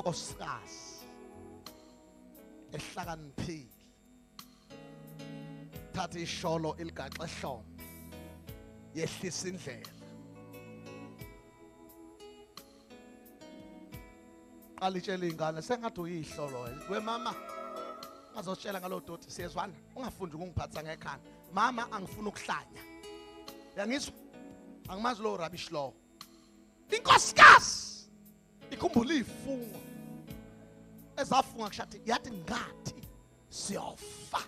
inkosikazi ehlakaniphile thatha isholo iligaxa ehlombe yehlisa indlela qala itshela ingane sengathi uyihlolo we mama ngazotshela ngalo doti siyezwana ungafundi ukungiphatha ngekhanda mama angifuni ukuhlanya yangizwa angimazi lo rubbish lo inkosikazi ikhumbula ifungo ezafunga kushathi yathi ngathi siyofa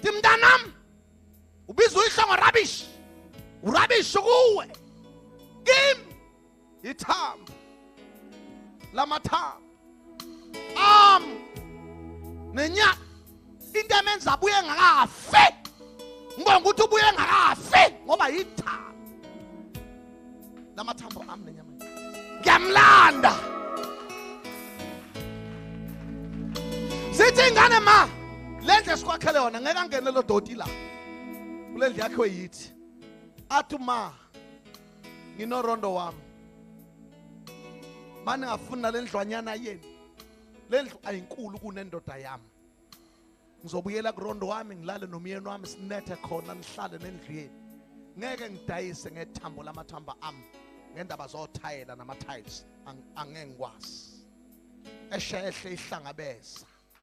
Timdanam ubizwa ihlongo rubbish urubbish kuwe kim ithambo lamathambo nenya into emenza abuye engakafi ngibona ukuthi ubuye engakafi ngoba yithambo lamathambo nenyama ngiyamlanda sithi ingane ma lendle sikwakhele yona ngeke angene lo doti la kulendle yakhe yithi athi ma nginorondo wami manje ngafuna lendlwanyana yeni lendlu ayinkulu kunendoda yami ngizobuyela kurondo wami ngilale nomyeni wami sinethe khona nihlale nendlweni ngeke ngidayise ngethambo lamathamba ami ngendaba zothayela nama tiles angeke ngikwazi eshehle ihlangabeza